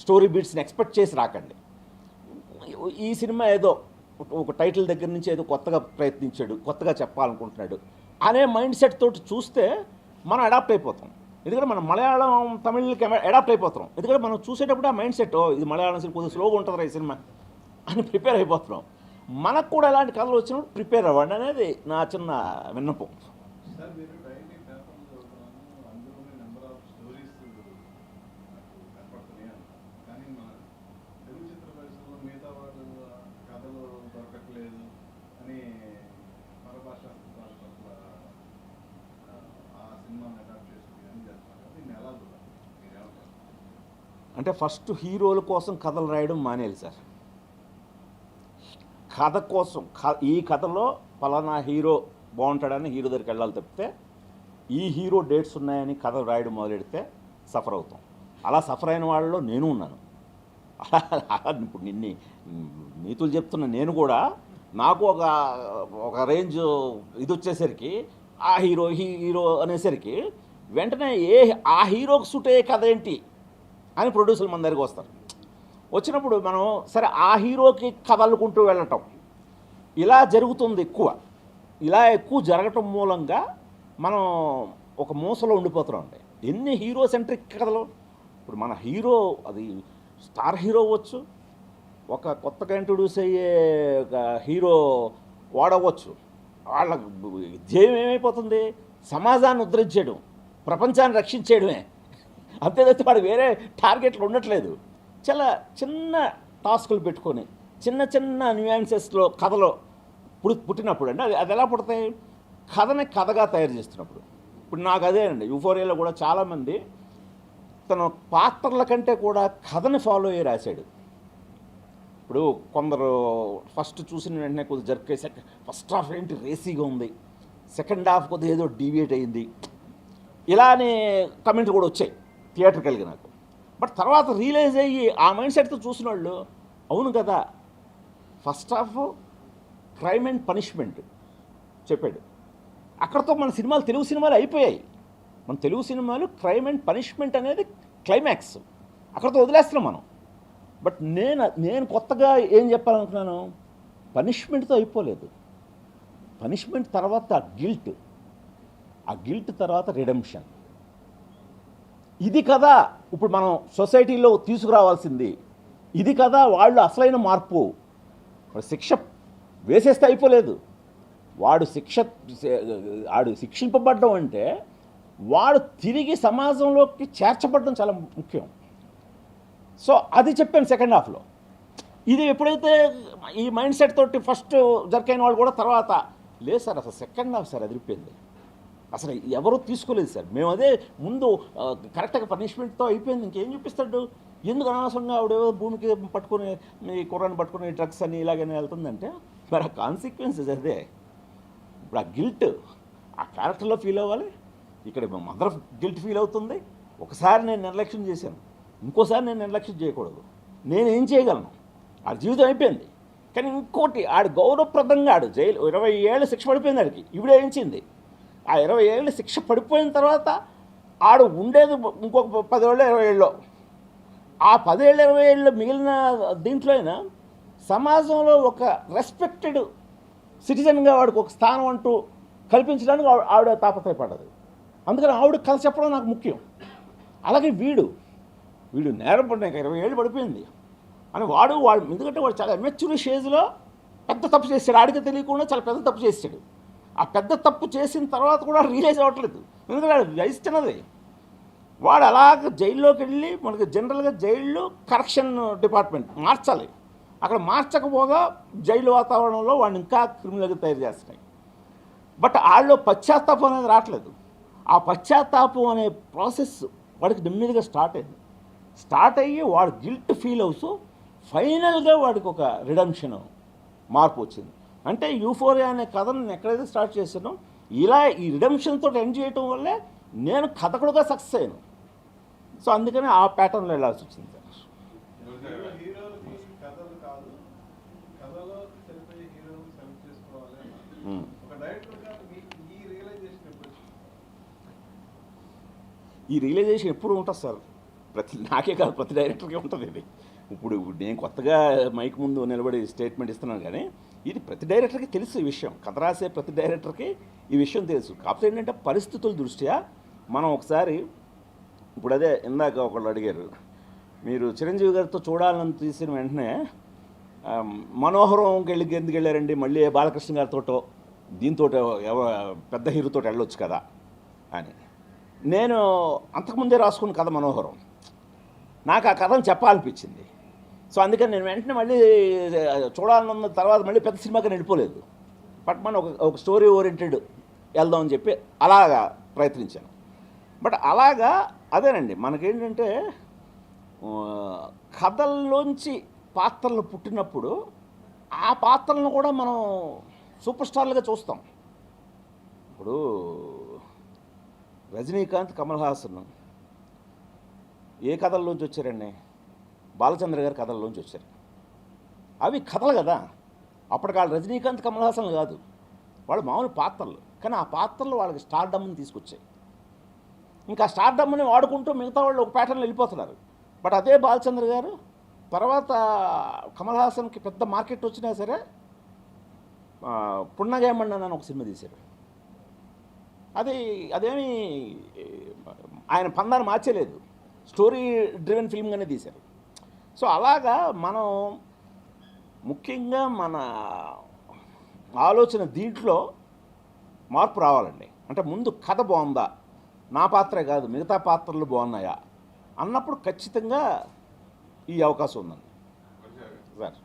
Story బీట్స్ని expect చేసి రాకండి. ఈ సినిమా ఏదో ఒక టైటిల్ దగ్గర నుంచి ఏదో కొత్తగా ప్రయత్నించాడు, కొత్తగా చెప్పాలనుకుంటున్నాడు అనే మైండ్ సెట్ తోటి చూస్తే మనం అడాప్ట్ అయిపోతాం. ఎందుకంటే మనం మలయాళం తమిళకి అడాప్ట్ అయిపోతాం. ఎందుకంటే మనం చూసేటప్పుడు ఆ మైండ్ సెట్ ఇది మలయాళం సినిమా కొద్దిగా స్లోగా ఉంటుంది ఈ సినిమా అని ప్రిపేర్ అయిపోతున్నాం. మనకు కూడా ఎలాంటి కథలు వచ్చినప్పుడు ప్రిపేర్ అవ్వండి అనేది నా చిన్న విన్నపం. అంటే ఫస్ట్ హీరోల కోసం కథలు రాయడం మానేయాలి సార్. కథ కోసం ఈ కథలో పలానా హీరో బాగుంటాడని హీరో దగ్గరికి వెళ్ళాలి తప్పితే ఈ హీరో డేట్స్ ఉన్నాయని కథలు రాయడం మొదలెడితే సఫర్ అవుతాం. అలా సఫర్ అయిన వాళ్ళలో నేను ఉన్నాను. ఇప్పుడు నీతులు చెప్తున్న నేను కూడా నాకు ఒక రేంజ్ ఇది వచ్చేసరికి ఆ హీరో అనేసరికి వెంటనే ఆ హీరోకి సూట్ అయ్యే కథ ఏంటి అని ప్రొడ్యూసర్లు మన దగ్గరికి వస్తారు. వచ్చినప్పుడు మనం సరే ఆ హీరోకి కథ అల్లుకుంటూ వెళ్ళటం ఇలా జరుగుతుంది. ఇలా ఎక్కువ జరగటం మూలంగా మనం ఒక మూసలో ఉండిపోతున్నాం. అంటే ఎన్ని హీరో సెంట్రిక్ కథలు. ఇప్పుడు మన హీరో అది స్టార్ హీరో అవ్వచ్చు, ఒక కొత్తగా ఇంట్రొడ్యూస్ అయ్యే ఒక హీరో వాడవచ్చు. వాళ్ళ ధ్యేయం ఏమైపోతుంది? సమాజాన్ని ఉద్ధరించేయడం, ప్రపంచాన్ని రక్షించేయడమే. అంతేదైతే వాడు వేరే టార్గెట్లు ఉండట్లేదు. చాలా చిన్న టాస్కులు పెట్టుకొని చిన్న చిన్న న్యూయాన్సెస్లో కథలో పుట్టినప్పుడు అండి అది ఎలా పుడతాయి? కథని కథగా తయారు చేస్తున్నప్పుడు. ఇప్పుడు నాకు అదేనండి యూఫోరియాలో కూడా చాలామంది తన పాత్రల కంటే కూడా కథని ఫాలో అయ్యి రాశాడు. ఇప్పుడు కొందరు ఫస్ట్ చూసిన వెంటనే కొద్దిగా జరికేసి ఫస్ట్ హాఫ్ ఏంటి రేసీగా ఉంది, సెకండ్ హాఫ్ కొద్దిగా ఏదో డీవియేట్ అయింది ఇలానే కమెంట్లు కూడా వచ్చాయి థియేటర్కి నాకు. బట్ తర్వాత రియలైజ్ అయ్యి ఆ మైండ్ సెట్తో చూసిన వాళ్ళు అవును కదా first half crime and punishment చెప్పాడు. అక్కడతో మన సినిమాలు తెలుగు సినిమాలు అయిపోయాయి. మన తెలుగు సినిమాలు క్రైమ్ అండ్ పనిష్మెంట్ అనేది క్లైమాక్స్, అక్కడతో వదిలేస్తున్నాం మనం. బట్ నేను కొత్తగా ఏం చెప్పాలనుకున్నాను, పనిష్మెంట్తో అయిపోలేదు. పనిష్మెంట్ తర్వాత గిల్ట్, ఆ గిల్ట్ తర్వాత రిడెంప్షన్. ఇది కదా ఇప్పుడు మనం సొసైటీలో తీసుకురావాల్సింది. ఇది కదా వాళ్ళు అసలైన మార్పు. శిక్ష వేసేస్తే అయిపోలేదు. వాడు శిక్షింపబడ్డం అంటే వాడు తిరిగి సమాజంలోకి చేర్చబడడం చాలా ముఖ్యం. సో అది చెప్పాను సెకండ్ హాఫ్లో. ఇది ఎప్పుడైతే ఈ మైండ్ సెట్ తోటి ఫస్ట్ జరికైన వాళ్ళు కూడా తర్వాత లేదు సార్ అసలు సెకండ్ హాఫ్ సార్ అదిరిపోయింది, అసలు ఎవరూ తీసుకోలేదు సార్, మేము అదే ముందు కరెక్ట్గా పనిష్మెంట్తో అయిపోయింది, ఇంకేం చూపిస్తాడు, ఎందుకు అనవసరంగా ఆవిడేవో భూమికి పట్టుకుని ఈ కుర్రాన్ని పట్టుకుని డ్రగ్స్ అని ఇలాగని వెళ్తుందంటే మరి ఆ కాన్సిక్వెన్సెస్ అదే. ఇప్పుడు ఆ గిల్ట్ ఆ క్యారెక్టర్లో ఫీల్ అవ్వాలి, ఇక్కడ మదర్ గిల్ట్ ఫీల్ అవుతుంది. ఒకసారి నేను నిర్లక్ష్యం చేశాను, ఇంకోసారి నేను నిర్లక్ష్యం చేయకూడదు. నేనేం చేయగలను, ఆ జీవితం అయిపోయింది. కానీ ఇంకోటి ఆడు గౌరవప్రదంగా ఆడు జైలు 20 ఏళ్ళు శిక్ష పడిపోయింది ఆడికి, ఈవిడే ఏంచింది. ఆ 20 ఏళ్ళు శిక్ష పడిపోయిన తర్వాత ఆడు ఉండేది ఇంకొక 10 ఏళ్ళు 20 ఏళ్ళు. ఆ 10 ఏళ్ళు 20 ఏళ్ళు మిగిలిన దీంట్లో అయినా సమాజంలో ఒక రెస్పెక్టెడ్ సిటిజన్గా వాడికి ఒక స్థానం అంటూ కల్పించడానికి ఆవిడ తాపత్రయపడ్డది. అందుకని ఆవిడ కథ చెప్పడం నాకు ముఖ్యం. అలాగే వీడు నేరం పడినాక 20 ఏళ్ళు పడిపోయింది అని వాడు ఎందుకంటే వాడు చాలా మెచ్యూర్ స్టేజ్లో పెద్ద తప్పు చేశాడు, ఆడికి తెలియకుండా చాలా పెద్ద తప్పు చేశాడు. ఆ పెద్ద తప్పు చేసిన తర్వాత కూడా రియలైజ్ అవ్వట్లేదు, ఎందుకంటే వయసు చిన్నది. వాడు అలాగ జైల్లోకి వెళ్ళి మనకి జనరల్గా జైళ్ళు కరెక్షన్ డిపార్ట్మెంట్ మార్చాలి, అక్కడ మార్చకపోగా జైలు వాతావరణంలో వాడిని ఇంకా క్రిమినల్గా తయారు చేస్తున్నాయి. బట్ వాళ్ళలో పశ్చాత్తాపం అనేది రావట్లేదు. ఆ పశ్చాత్తాపం అనే ప్రాసెస్ వాడికి నెమ్మదిగా స్టార్ట్ అయ్యి వాడు గిల్ట్ ఫీల్ అవుతూ ఫైనల్గా వాడికి ఒక రిడెంప్షన్ మార్పు వచ్చింది. అంటే యూఫోరియా అనే కథను నేను ఎక్కడైతే స్టార్ట్ చేశానో ఇలా ఈ రిడెంప్షన్తో ఎండ్ చేయటం వల్లే నేను కథకుడుగా సక్సెస్ అయ్యాను. సో అందుకని ఆ ప్యాటర్న్లో వెళ్ళాల్సి వచ్చింది. ఈ రియలైజేషన్ ఎప్పుడు ఉంటుంది సార్, నాకే కాదు ప్రతి డైరెక్టర్కి ఉంటుంది ఇది. ఇప్పుడు నేను కొత్తగా మైక్ ముందు నిలబడి స్టేట్మెంట్ ఇస్తున్నాను, కానీ ఇది ప్రతి డైరెక్టర్కి తెలుసు ఈ విషయం. కథ రాసే ప్రతి డైరెక్టర్కి ఈ విషయం తెలుసు. కాకపోతే ఏంటంటే పరిస్థితుల దృష్ట్యా మనం ఒకసారి, ఇప్పుడు అదే ఇందాక ఒకళ్ళు అడిగారు, మీరు చిరంజీవి గారితో చూడాలని తీసిన వెంటనే మనోహరంకి ఎందుకు వెళ్ళారండి, మళ్ళీ బాలకృష్ణ గారితో దీంతో పెద్ద హీరోతో వెళ్ళొచ్చు కదా అని. నేను అంతకుముందే రాసుకున్న కథ మనోహరం, నాకు ఆ కథను చెప్పాలనిపించింది. సో అందుకని నేను వెంటనే మళ్ళీ చూడాలన్న తర్వాత మళ్ళీ పెద్ద సినిమాకి వెళ్ళిపోలేదు, బట్ మనం ఒక స్టోరీ ఓరియంటెడ్ వెళ్దామని చెప్పి అలాగా ప్రయత్నించాను. బట్ అలాగా అదేనండి మనకేంటంటే కథల్లోంచి పాత్రలు పుట్టినప్పుడు ఆ పాత్రలను కూడా మనం సూపర్ స్టార్లుగా చూస్తాం. ఇప్పుడు రజనీకాంత్, కమల్ హాసన్ ఏ కథల్లోంచి వచ్చారండి? బాలచంద్ర గారి కథల్లోంచి వచ్చారు. అవి కథలు కదా. అప్పటికాళ్ళు రజనీకాంత్, కమల్ హాసన్ కాదు, వాళ్ళు మామూలు పాత్రలు, కానీ ఆ పాత్రలు వాళ్ళకి స్టార్డమ్ని తీసుకొచ్చాయి. ఇంకా స్టార్డమ్ని వాడుకుంటూ మిగతా వాళ్ళు ఒక ప్యాటర్న్లో వెళ్ళిపోతున్నారు. బట్ అదే బాలచంద్ర గారు తర్వాత కమల్ హాసన్కి పెద్ద మార్కెట్ వచ్చినా సరే పున్నగేమన్నా అని ఒక సినిమా తీశారు. అదేమి ఆయన పందాన్ని మార్చలేదు, స్టోరీ డ్రివెన్ ఫిల్మ్గానే తీశారు. సో అలాగా మనం ముఖ్యంగా మన ఆలోచన దీంట్లో మార్పు రావాలండి. అంటే ముందు కథ బాగుందా, నా పాత్రే కాదు మిగతా పాత్రలు బాగున్నాయా అన్నప్పుడు ఖచ్చితంగా ఈ అవకాశం ఉందండి సార్.